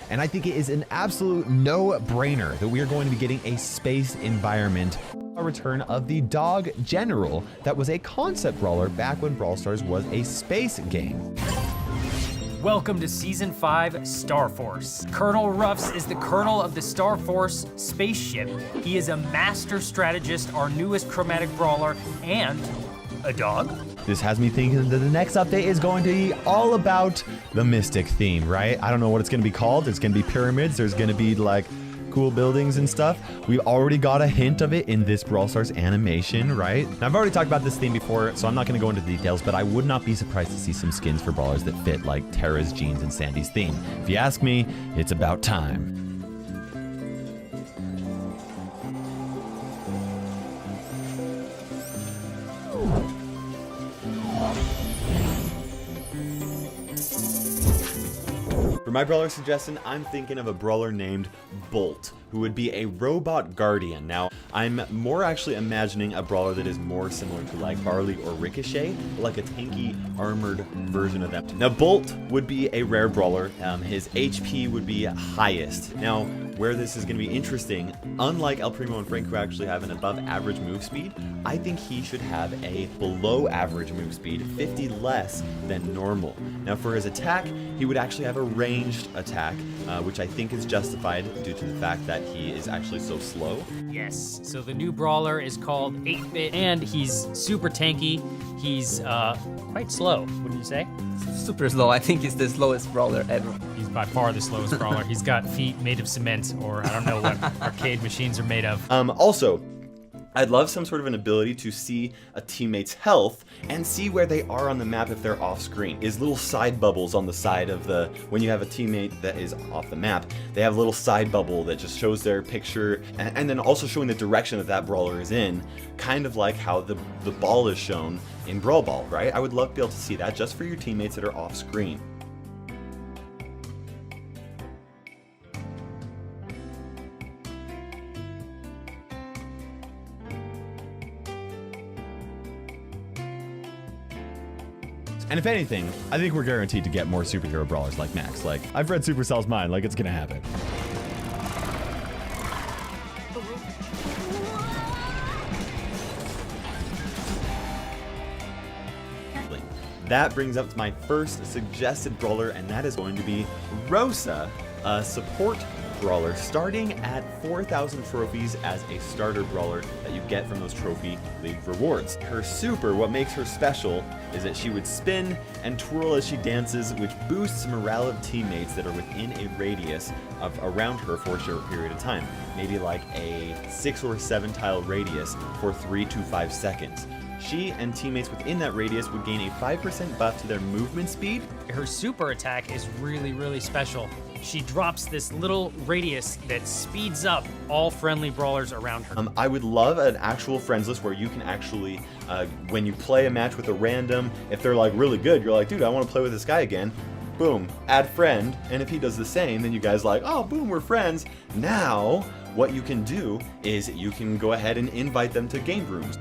and I think it is an absolute no-brainer that we are going to be getting a space environment. A return of the Dog General that was a concept brawler back when Brawl Stars was a space game. Welcome to Season 5, Star Force. Colonel Ruffs is the colonel of the Starr Spaceship. He is a master strategist, our newest chromatic brawler, and a dog. This has me thinking that the next update is going to be all about the Mystic theme, right? I don't know what it's going to be called. It's going to be pyramids. There's going to be like cool buildings and stuff. We've already got a hint of it in this Brawl Stars animation, right? Now, I've already talked about this theme before, so I'm not going to go into the details, but I would not be surprised to see some skins for brawlers that fit like Tara's, Jean's, and Sandy's theme. If you ask me, it's about time. For my brawler suggestion, I'm thinking of a brawler named Bolt, who would be a robot guardian. Now, I'm more actually imagining a brawler that is more similar to like Barley or Ricochet, like a tanky armored version of them. Now, Bolt would be a rare brawler. His HP would be highest. Now, where this is going to be interesting, unlike El Primo and Frank, who actually have an above average move speed, I think he should have a below average move speed, 50 less than normal. Now, for his attack, he would actually have a ranged attack, which I think is justified due to the fact that he is actually so slow. Yes, so the new brawler is called 8-Bit, and he's super tanky. He's quite slow, wouldn't you say? Super slow. I think he's the slowest brawler ever. He's by far the slowest brawler. He's got feet made of cement, or I don't know what arcade machines are made of. Also, I'd love some sort of an ability to see a teammate's health and see where they are on the map if they're off screen. Is little side bubbles on the side of the, when you have a teammate that is off the map, they have a little side bubble that just shows their picture and then also showing the direction that brawler is in, kind of like how the ball is shown in Brawl Ball, right? I would love to be able to see that just for your teammates that are off screen. And if anything, I think we're guaranteed to get more superhero brawlers like Max. Like, I've read Supercell's mind, like it's gonna happen. That brings up to my first suggested brawler, and that is going to be Rosa, a support brawler, starting at 4,000 trophies as a starter brawler that you get from those trophy league rewards. Her super, what makes her special, is that she would spin and twirl as she dances, which boosts morale of teammates that are within a radius of around her for a short period of time. Maybe like a 6 or 7 tile radius for 3 to 5 seconds. She and teammates within that radius would gain a 5% buff to their movement speed. Her super attack is really, really special. She drops this little radius that speeds up all friendly brawlers around her. I would love an actual friends list where you can actually, when you play a match with a random, if they're like really good, you're like, dude, I want to play with this guy again. Boom, add friend, and if he does the same, then you guys like, oh, boom, we're friends. Now, what you can do is you can go ahead and invite them to game rooms.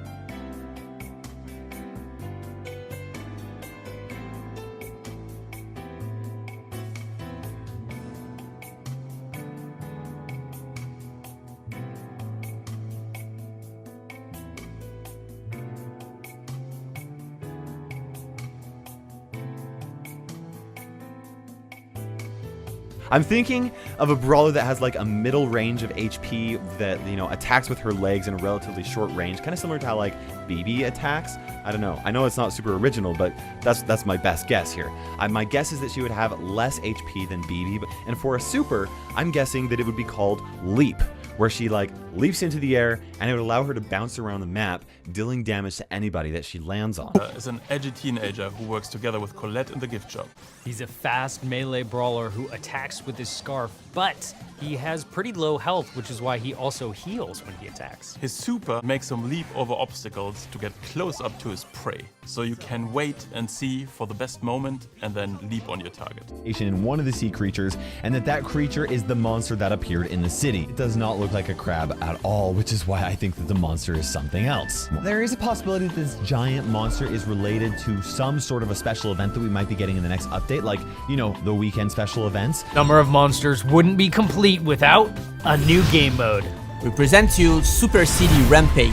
I'm thinking of a brawler that has like a middle range of HP that, you know, attacks with her legs in a relatively short range, kind of similar to how like BB attacks. I don't know. I know it's not super original, but that's my best guess here. My guess is that she would have less HP than BB, and for a super, I'm guessing that it would be called Leap, where she like leaps into the air and it would allow her to bounce around the map, dealing damage to anybody that she lands on. Is an edgy teenager who works together with Colette in the gift shop. He's a fast melee brawler who attacks with his scarf, but he has pretty low health, which is why he also heals when he attacks. His super makes him leap over obstacles to get close up to his prey, so you can wait and see for the best moment and then leap on your target. In one of the sea creatures, and that creature is the monster that appeared in the city. It does not look like a crab at all, which is why I think that the monster is something else. There is a possibility that this giant monster is related to some sort of a special event that we might be getting in the next update, like, you know, the weekend special events. Number of monsters wouldn't be complete without a new game mode. We present to you Super City Rampage.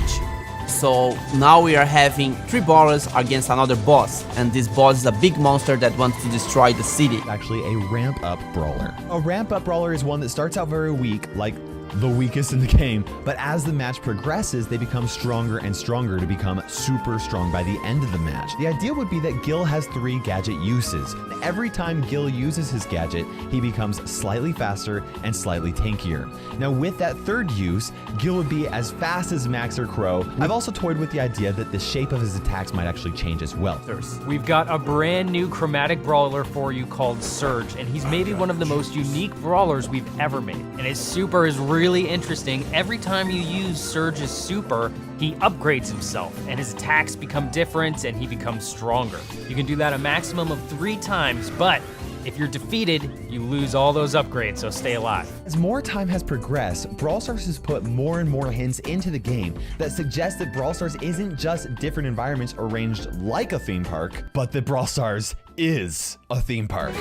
So now we are having 3 brawlers against another boss, and this boss is a big monster that wants to destroy the city. Actually, a ramp-up brawler. A ramp-up brawler is one that starts out very weak, like the weakest in the game, but as the match progresses, they become stronger and stronger to become super strong by the end of the match. The idea would be that Gil has 3 gadget uses. Every time Gil uses his gadget, he becomes slightly faster and slightly tankier. Now with that 3rd use, Gil would be as fast as Max or Crow. I've also toyed with the idea that the shape of his attacks might actually change as well. We've got a brand new chromatic brawler for you called Surge, and he's maybe one of the most unique brawlers we've ever made. And his super is really interesting. Every time you use Surge's super, he upgrades himself, and his attacks become different, and he becomes stronger. You can do that a maximum of 3 times, but if you're defeated, you lose all those upgrades, so stay alive. As more time has progressed, Brawl Stars has put more and more hints into the game that suggest that Brawl Stars isn't just different environments arranged like a theme park, but that Brawl Stars is a theme park.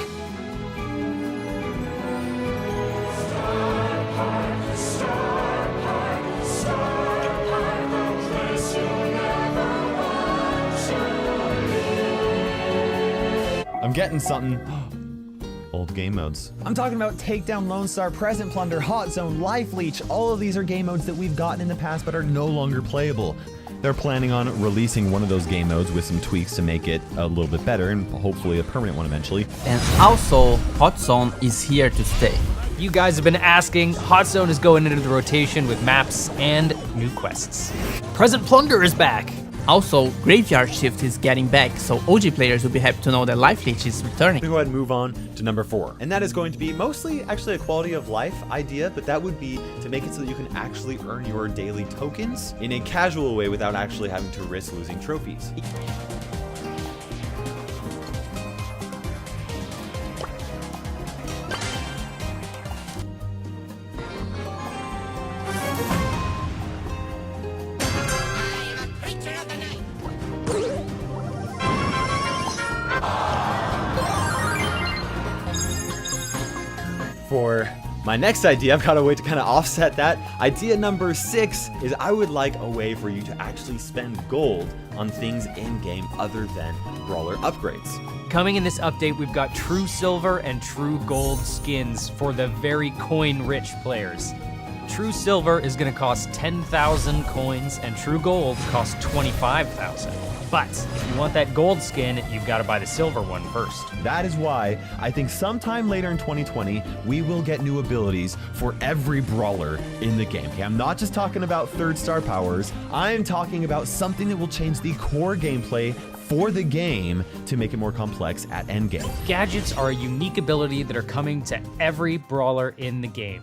I'm getting something. Old game modes. I'm talking about Takedown, Lone Star, Present Plunder, Hot Zone, Life Leech. All of these are game modes that we've gotten in the past but are no longer playable. They're planning on releasing one of those game modes with some tweaks to make it a little bit better and hopefully a permanent one eventually. And also, Hot Zone is here to stay. You guys have been asking, Hot Zone is going into the rotation with maps and new quests. Present Plunder is back. Also, Graveyard Shift is getting back, so OG players will be happy to know that Life Leech is returning. We'll go ahead and move on to number 4. And that is going to be mostly actually a quality of life idea, but that would be to make it so that you can actually earn your daily tokens in a casual way without actually having to risk losing trophies. For my next idea, I've got a way to kind of offset that. Idea number 6 is I would like a way for you to actually spend gold on things in-game other than brawler upgrades. Coming in this update, we've got True Silver and True Gold skins for the very coin-rich players. True Silver is going to cost 10,000 coins, and True Gold costs 25,000. But if you want that gold skin, you've got to buy the silver one first. That is why I think sometime later in 2020, we will get new abilities for every brawler in the game. Okay, I'm not just talking about 3rd star powers. I'm talking about something that will change the core gameplay for the game to make it more complex at endgame. Gadgets are a unique ability that are coming to every brawler in the game.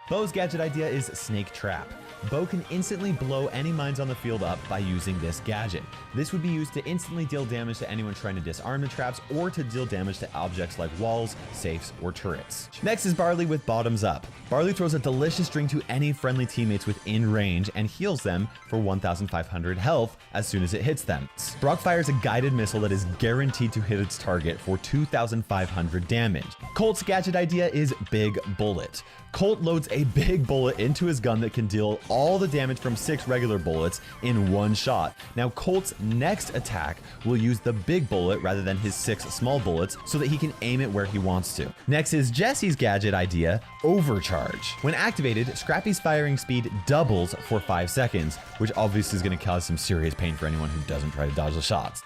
Bo's gadget idea is Snake Trap. Bo can instantly blow any mines on the field up by using this gadget. This would be used to instantly deal damage to anyone trying to disarm the traps or to deal damage to objects like walls, safes, or turrets. Next is Barley with Bottoms Up. Barley throws a delicious drink to any friendly teammates within range and heals them for 1,500 health as soon as it hits them. Brock fires a guided missile that is guaranteed to hit its target for 2,500 damage. Colt's gadget idea is Big Bullet. Colt loads a big bullet into his gun that can deal all the damage from 6 regular bullets in one shot. Now Colt's next attack will use the big bullet rather than his 6 small bullets so that he can aim it where he wants to. Next is Jesse's gadget idea, Overcharge. When activated, Scrappy's firing speed doubles for 5 seconds, which obviously is going to cause some serious pain for anyone who doesn't try to dodge the shots.